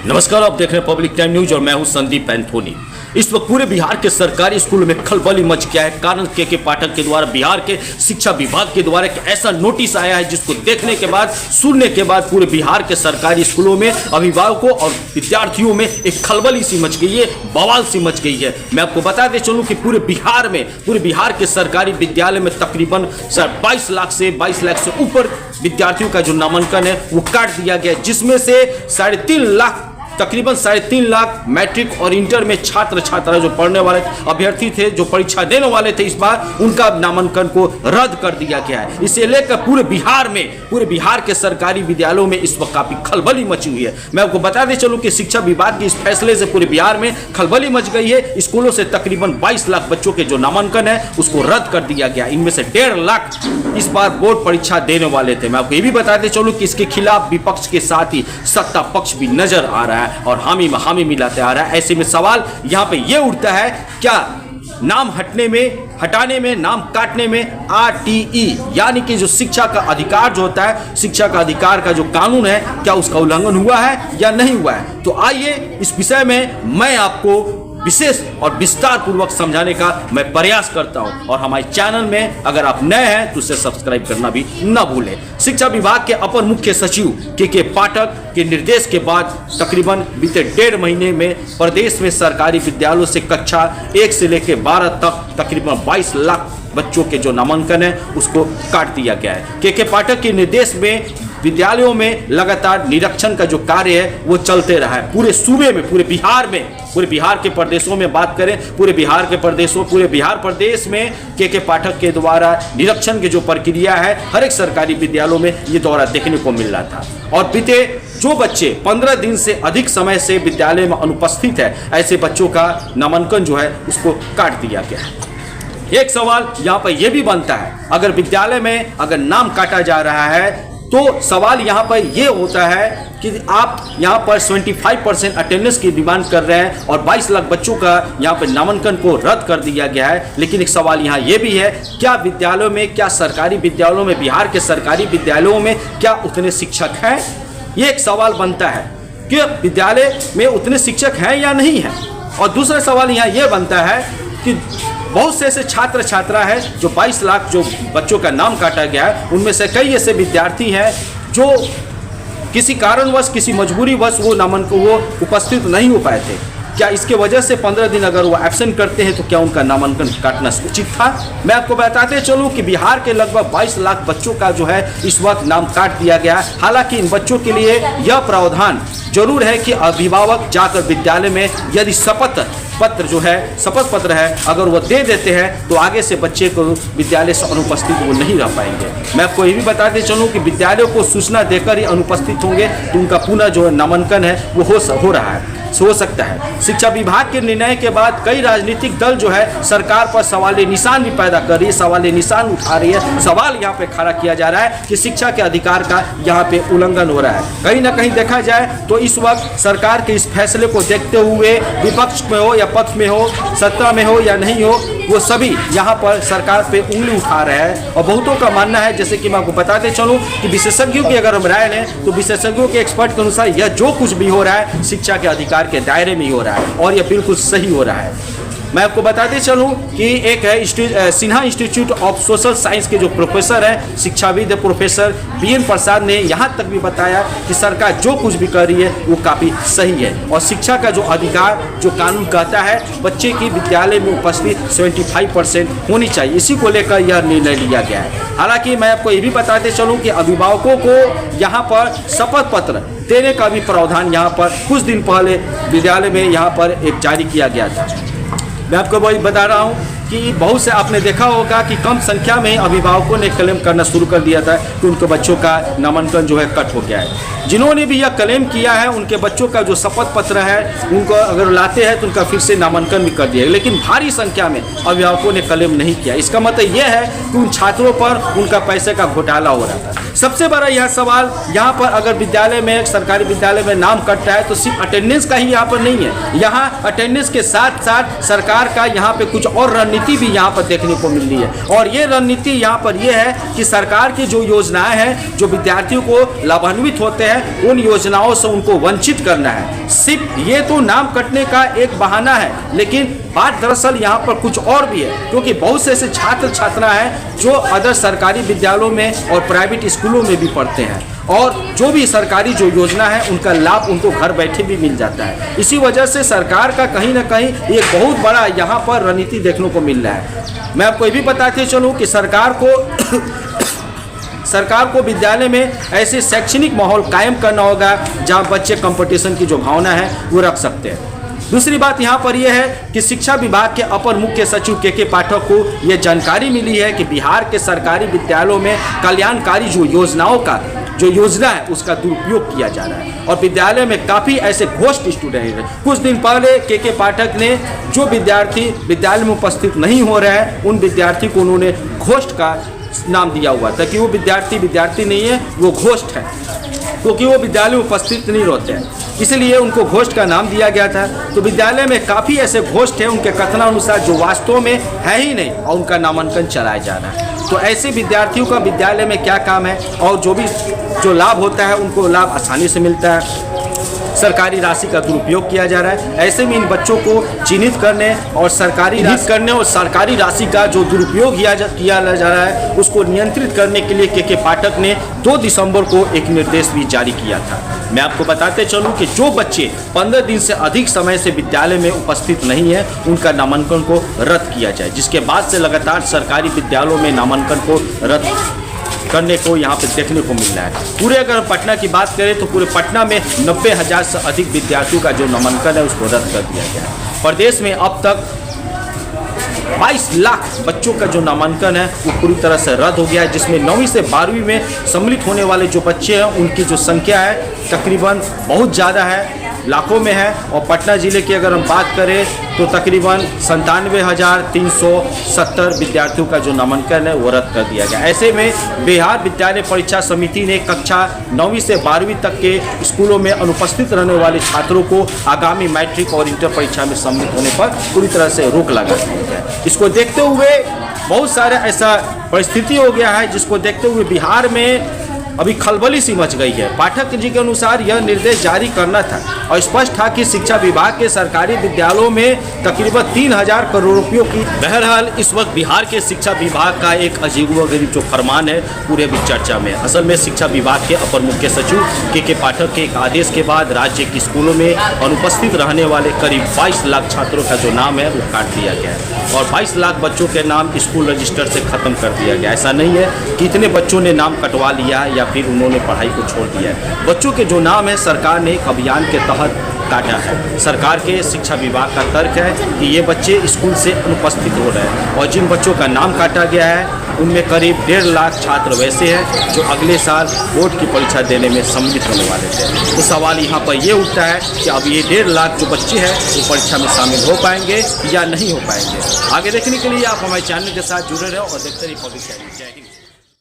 नमस्कार, आप देख रहे हैं पब्लिक टाइम न्यूज और मैं हूं संदीप एंथोनी। इस वक्त पूरे बिहार के सरकारी स्कूलों में खलबली मच गया है। कारण के पाठक के द्वारा बिहार के शिक्षा विभाग के द्वारा एक ऐसा नोटिस आया है जिसको देखने के बाद, सुनने के बाद पूरे बिहार के सरकारी स्कूलों में अभिभावकों और विद्यार्थियों में एक खलबली सी मच गई है, बवाल सी मच गई है। मैं आपको बताते चलूं कि पूरे बिहार के सरकारी विद्यालय में तकरीबन 22 लाख से ऊपर विद्यार्थियों का जो नामांकन है वो काट दिया गया, जिसमें से तकरीबन 3.5 लाख मैट्रिक और इंटर में छात्रा जो पढ़ने वाले अभ्यर्थी थे, जो परीक्षा देने वाले थे, इस बार उनका नामांकन को रद्द कर दिया गया है। इसे लेकर पूरे बिहार के सरकारी विद्यालयों में इस वक्त काफी खलबली मची हुई है। मैं आपको बताते चलूं कि शिक्षा विभाग के इस फैसले से पूरे बिहार में खलबली मच गई है। स्कूलों से तकरीबन 22 लाख बच्चों के जो नामांकन है उसको रद्द कर दिया गया। इनमें से 1.5 लाख इस बार बोर्ड परीक्षा देने वाले थे। मैं आपको ये भी बताते चलूं कि इसके खिलाफ विपक्ष के साथ ही सत्ता पक्ष भी नजर आ रहा है और हामी मिलाते आ रहा है। ऐसे में सवाल यहाँ पे ये उठता है, क्या नाम हटाने में, नाम काटने में RTE यानी कि जो शिक्षा का अधिकार जो होता है, शिक्षा का अधिकार का जो कानून है, क्या उसका उल्लंघन हुआ है या नहीं हुआ है? तो आइए इस विषय में मैं आपको विशेष और विस्तार पूर्वक समझाने का मैं प्रयास करता हूं। और हमारे चैनल में अगर आप नए हैं तो उसे सब्सक्राइब करना भी न भूलें। शिक्षा विभाग के अपर मुख्य सचिव के पाठक के निर्देश के बाद तकरीबन बीते 1.5 महीने में प्रदेश में सरकारी विद्यालयों से कक्षा 1 से लेकर 12 तक तकरीबन 22 लाख बच्चों के जो नामांकन है उसको काट दिया गया है। के पाठक के निर्देश में विद्यालयों में लगातार निरीक्षण का जो कार्य है वो चलते रहा है। पूरे सूबे में, पूरे बिहार के प्रदेशों में बात करें, पूरे बिहार प्रदेश में के पाठक के द्वारा निरीक्षण की जो प्रक्रिया है हर एक सरकारी विद्यालयों में ये दौरा देखने को मिल रहा था। और बीते जो बच्चे 15 दिन से अधिक समय से विद्यालय में अनुपस्थित है, ऐसे बच्चों का नामांकन जो है उसको काट दिया गया है। एक सवाल यहाँ पर यह भी बनता है, अगर विद्यालय में अगर नाम काटा जा रहा है तो सवाल यहाँ पर यह होता है कि आप यहाँ पर 75% अटेंडेंस की डिमांड कर रहे हैं और 22 लाख बच्चों का यहाँ पर नामांकन को रद्द कर दिया गया है। लेकिन एक सवाल यहाँ ये भी है, क्या विद्यालयों में, क्या सरकारी विद्यालयों में, बिहार के सरकारी विद्यालयों में क्या उतने शिक्षक हैं? ये एक सवाल बनता है कि विद्यालय में उतने शिक्षक हैं या नहीं है। और दूसरा सवाल यहाँ ये बनता है कि बहुत से ऐसे छात्रा है जो 22 लाख जो बच्चों का नाम काटा गया है, उनमें से कई ऐसे विद्यार्थी हैं जो किसी कारणवश, किसी मजबूरीवश वो नामांकन वो उपस्थित नहीं हो पाए थे। क्या इसके वजह से 15 दिन अगर वो एब्सेंट करते हैं तो क्या उनका नामांकन काटना उचित था? मैं आपको बताते चलूं कि बिहार के लगभग 22 लाख बच्चों का जो है इस वक्त नाम काट दिया गया है। हालांकि इन बच्चों के लिए यह प्रावधान जरूर है कि अभिभावक जाकर विद्यालय में यदि शपथ पत्र है अगर वो दे देते हैं तो आगे से बच्चे को विद्यालय से अनुपस्थित वो नहीं रह पाएंगे। मैं आपको ये भी बताते चलूं कि विद्यालयों को सूचना देकर ही अनुपस्थित होंगे तो उनका पुनः जो नामांकन है वो हो सकता है। शिक्षा विभाग के निर्णय के बाद कई राजनीतिक दल जो है सरकार पर सवालिया निशान भी पैदा कर रही है, सवालिया निशान उठा रही है। सवाल यहाँ पे खड़ा किया जा रहा है कि शिक्षा के अधिकार का यहाँ पे उल्लंघन हो रहा है। कहीं ना कहीं देखा जाए तो इस वक्त सरकार के इस फैसले को देखते हुए विपक्ष में हो या पक्ष में हो, सत्ता में हो या नहीं हो, वो सभी यहाँ पर सरकार पे उंगली उठा रहे हैं। और बहुतों का मानना है, जैसे कि मैं आपको बताते चलूँ कि विशेषज्ञों की अगर हम राय लें तो विशेषज्ञों के एक्सपर्ट के अनुसार यह जो कुछ भी हो रहा है शिक्षा के अधिकार के दायरे में ही हो रहा है और यह बिल्कुल सही हो रहा है। मैं आपको बताते चलूं कि एक है Sinha institute of social science के जो प्रोफेसर हैं, शिक्षाविद प्रोफेसर BN प्रसाद ने यहाँ तक भी बताया कि सरकार जो कुछ भी कर रही है वो काफ़ी सही है और शिक्षा का जो अधिकार जो कानून कहता है बच्चे की विद्यालय में उपस्थित 75% होनी चाहिए, इसी को लेकर यह निर्णय लिया गया है। हालांकि मैं आपको ये भी बताते चलूँ कि अभिभावकों को यहाँ पर शपथ पत्र देने का भी प्रावधान यहाँ पर कुछ दिन पहले विद्यालय में यहाँ पर एक जारी किया गया था। मैं आपको वही बता रहा हूँ कि बहुत से आपने देखा होगा कि कम संख्या में अभिभावकों ने क्लेम करना शुरू कर दिया था कि उनके बच्चों का नामांकन जो है कट हो गया है। जिन्होंने भी यह क्लेम किया है उनके बच्चों का जो शपथ पत्र है उनको अगर लाते हैं तो उनका फिर से नामांकन भी कर दिया, लेकिन भारी संख्या में अभिभावकों ने क्लेम नहीं किया। इसका मतलब यह है कि उन छात्रों पर उनका पैसे का घोटाला हो रहा था। सबसे बड़ा यह सवाल यहाँ पर अगर विद्यालय में, सरकारी विद्यालय में नाम कट रहा है तो सिर्फ अटेंडेंस का ही यहाँ पर नहीं है, यहाँ अटेंडेंस के साथ साथ सरकार का यहाँ पे कुछ और रणनीति रणनीति भी यहाँ पर देखने को मिल रही है। और ये रणनीति यहाँ पर ये है कि सरकार की जो योजनाएं हैं, जो विद्यार्थियों को लाभान्वित होते हैं, उन योजनाओं से उनको वंचित करना है। सिर्फ ये तो नाम कटने का एक बहाना है, लेकिन बात दरअसल यहाँ पर कुछ और भी है, क्योंकि बहुत से ऐसे छात्र छात्रा हैं जो अदर सरकारी विद्यालयों में और प्राइवेट स्कूलों में भी पढ़ते हैं, और जो भी सरकारी जो योजना है उनका लाभ उनको घर बैठे भी मिल जाता है। इसी वजह से सरकार का कहीं ना कहीं एक बहुत बड़ा यहाँ पर रणनीति देखने को मिल रहा है। मैं आपको ये भी बताते चलूँ कि सरकार को विद्यालय में ऐसे शैक्षणिक माहौल कायम करना होगा जहाँ बच्चे कंपटीशन की जो भावना है वो रख सकते हैं। दूसरी बात यहाँ पर यह है कि शिक्षा विभाग के अपर मुख्य सचिव के पाठक को यह जानकारी मिली है कि बिहार के सरकारी विद्यालयों में कल्याणकारी जो योजनाओं का जो योजना है उसका दुरुपयोग किया जा रहा है, और विद्यालय में काफ़ी ऐसे घोस्ट स्टूडेंट हैं। कुछ दिन पहले के पाठक ने जो विद्यार्थी विद्यालय में उपस्थित नहीं हो रहे हैं, उन विद्यार्थी को उन्होंने घोस्ट का नाम दिया हुआ था कि वो विद्यार्थी नहीं है, वो घोस्ट है, क्योंकि वो विद्यालय में उपस्थित नहीं रहते हैं, इसलिए उनको घोस्ट का नाम दिया गया था। तो विद्यालय में काफ़ी ऐसे घोस्ट हैं उनके कथनानुसार जो वास्तव में है ही नहीं, और उनका नामांकन चलाया जा रहा है। तो ऐसे विद्यार्थियों का विद्यालय में क्या काम है, और जो लाभ होता है उनको लाभ आसानी से मिलता है, सरकारी राशि का दुरुपयोग किया जा रहा है। ऐसे में इन बच्चों को चिन्हित करने और सरकारी राशि का जो दुरुपयोग किया जा रहा है उसको नियंत्रित करने के लिए के पाठक ने 2 दिसंबर को एक निर्देश भी जारी किया था। मैं आपको बताते चलूं कि जो बच्चे 15 दिन से अधिक समय से विद्यालय में उपस्थित नहीं है उनका नामांकन को रद्द किया जाए, जिसके बाद से लगातार सरकारी विद्यालयों में नामांकन को रद्द करने को यहाँ पे देखने को मिल रहा है। पूरे अगर पटना की बात करें तो पूरे पटना में 90,000 से अधिक विद्यार्थियों का जो नामांकन है उसको रद्द कर दिया गया है। प्रदेश में अब तक 22 लाख बच्चों का जो नामांकन है वो पूरी तरह से रद्द हो गया है, जिसमें 9वीं से 12वीं में सम्मिलित होने वाले जो बच्चे हैं उनकी जो संख्या है तकरीबन बहुत ज़्यादा है, लाखों में है। और पटना ज़िले की अगर हम बात करें तो तकरीबन 97,370 विद्यार्थियों का जो नामांकन है वो रद्द कर दिया गया। ऐसे में बिहार विद्यालय परीक्षा समिति ने कक्षा 9वीं से 12वीं तक के स्कूलों में अनुपस्थित रहने वाले छात्रों को आगामी मैट्रिक और इंटर परीक्षा में सम्मिलित होने पर पूरी तरह से रोक लगा दी है। इसको देखते हुए बहुत सारा ऐसा परिस्थिति हो गया है जिसको देखते हुए बिहार में अभी खलबली सी मच गई है। पाठक जी के अनुसार यह निर्देश जारी करना था और स्पष्ट था कि शिक्षा विभाग के सरकारी विद्यालयों में तकरीबन 3,000 करोड़ रुपयों की। बहरहाल इस वक्त बिहार के शिक्षा विभाग का एक अजीबोगरीब जो फरमान है पूरे भी चर्चा में। असल में शिक्षा विभाग के अपर मुख्य सचिव के पाठक के एक आदेश के बाद राज्य के स्कूलों में अनुपस्थित रहने वाले करीब 22 लाख छात्रों का जो नाम है वो काट दिया गया है और 22 लाख बच्चों के नाम स्कूल रजिस्टर से खत्म कर दिया गया। ऐसा नहीं है कि इतने बच्चों ने नाम कटवा लिया या फिर उन्होंने पढ़ाई को छोड़ दिया है। बच्चों के जो नाम है सरकार ने एक अभियान के तहत काटा है। सरकार के शिक्षा विभाग का तर्क है कि ये बच्चे स्कूल से अनुपस्थित हो रहे हैं और जिन बच्चों का नाम काटा गया है उनमें करीब 1.5 लाख छात्र वैसे हैं जो अगले साल बोर्ड की परीक्षा देने में सम्मिलित होने वाले थे। तो सवाल यहाँ पर ये उठता है कि अब ये 1.5 लाख जो बच्चे हैं वो परीक्षा में शामिल हो पाएंगे या नहीं हो पाएंगे। आगे देखने के लिए आप हमारे चैनल के साथ जुड़े रहो और देखते रहिए पब्लिक चैनल। जय हिंद।